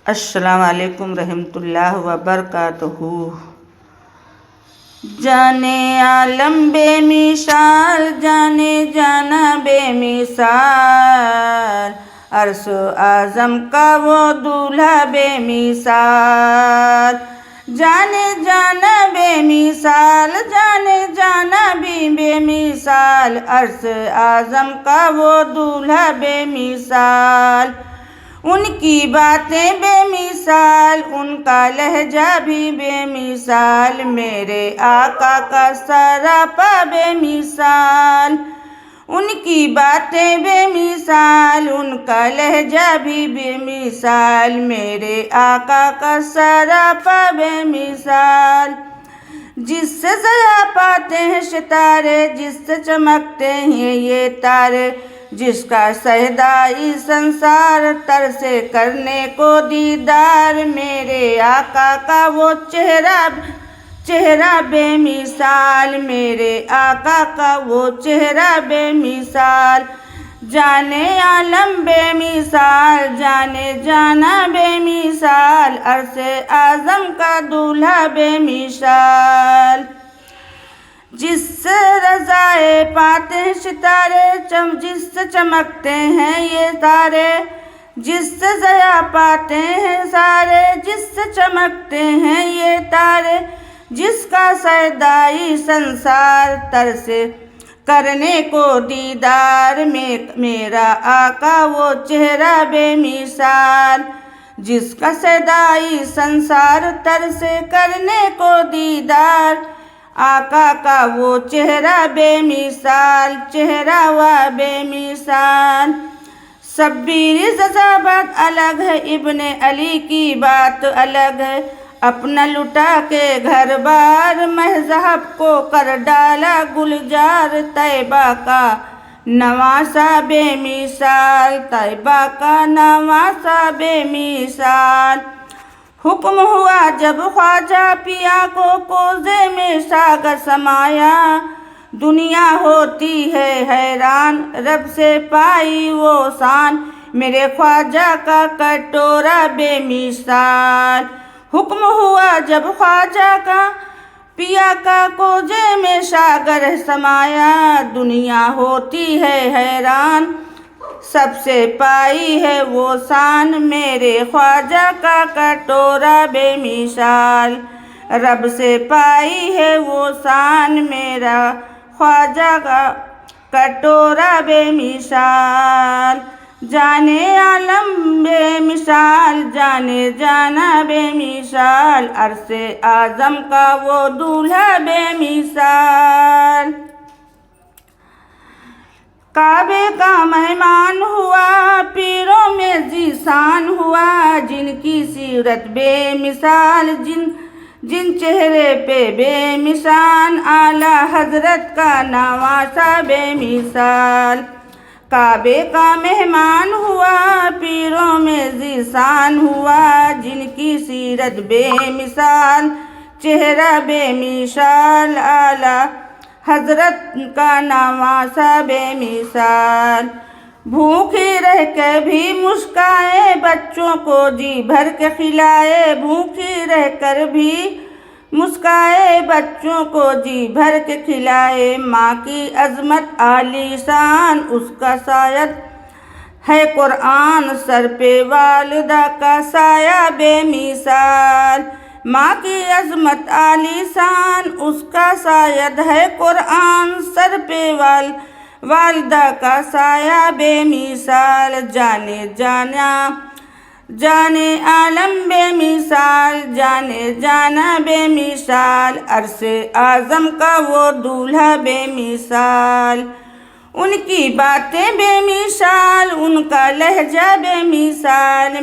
السلام علیکم رحمۃ اللہ وبرکاتہ۔ جانے عالم بے مثال، جانے جانا بے مثال، عرش اعظم کا وہ دولہا بے مثال۔ جانے جانا بے مثال، جانے جانا بھی بے مثال، عرش اعظم کا وہ دولہا بے مثال۔ ان کی باتیں بے مثال، ان کا لہجہ بھی بے مثال، میرے آقا کا سراپا بے مثال۔ ان کی باتیں بے مثال، ان کا لہجہ بھی بے مثال، میرے آقا کا سراپا بے مثال۔ جس سے ضیاء پاتے ہیں ستارے، جس سے چمکتے ہیں یہ تارے، جس کا شہدائی سنسار ترسے کرنے کو دیدار، میرے آقا کا وہ چہرہ بے مثال، میرے آقا کا وہ چہرہ بے مثال۔ جانے عالم بے مثال، جانے جانا بے مثال، عرش اعظم کا دولہا بے مثال۔ جس سے رضائے پاتے ہیں ستارے، جس سے چمکتے ہیں یہ تارے، جس سے ضیاء پاتے ہیں سارے، جس سے چمکتے ہیں یہ تارے، جس کا شہدائی سنسار ترسے کرنے کو دیدار، میرا آقا وہ چہرہ بے مثال۔ جس کا شہدائی سنسار ترسے کرنے کو دیدار، آقا کا وہ چہرہ بے مثال، چہرہ وہ بے مثال۔ شبیر رضا بات الگ ہے، ابن علی کی بات الگ ہے، اپنا لٹا کے گھر بار، مذہب کو کر ڈالا گلزار، طیبہ کا نواسہ بے مثال، طیبہ کا نواسہ بے مثال۔ حکم ہوا جب خواجہ پیا کو کوزے میں ساگر سمایا، دنیا ہوتی ہے حیران، رب سے پائی وہ شان، میرے خواجہ کا کٹورا بے مثال۔ حکم ہوا جب خواجہ کا پیا کا کوزے میں ساگر سمایا، دنیا ہوتی ہے حیران، سب سے پائی ہے وہ شان، میرے خواجہ کا کٹورا بے مثال، رب سے پائی ہے وہ شان، میرا خواجہ کا کٹورا بے مثال۔ جانے عالم بے مثال، جانے جانا بے مثال، عرش اعظم کا وہ دولہا بے مثال۔ کعبے کا مہمان ہوا، پیروں میں ذیشان ہوا، جن کی سیرت بے مثال، جن چہرے پہ بے مثال، اعلیٰ حضرت کا نواسہ بے مثال۔ کعبے کا مہمان ہوا، پیروں میں ذیشان ہوا، جن کی سیرت بے مثال، چہرہ بے مثال، اعلیٰ حضرت کا نواسہ بے مثال۔ بھوکھی رہ کے بھی مسکائے، بچوں کو جی بھر کے کھلائے، بھوکھی رہ کر بھی مسکائے، بچوں کو جی بھر کے کھلائے، ماں کی عظمت عالی شان، اس کا سایہ ہے قرآن، سر پہ والدہ کا سایہ بے مثال۔ ماں کی عظمت عالی شان، اس کا سایہ ہے قرآن، سر پہ والدہ کا سایہ بے مثال۔ جانے عالم بے مثال، جانے جانا بے مثال، عرش اعظم کا وہ دولہا بے مثال۔ ان کی باتیں بے مثال، ان کا لہجہ بے مثال۔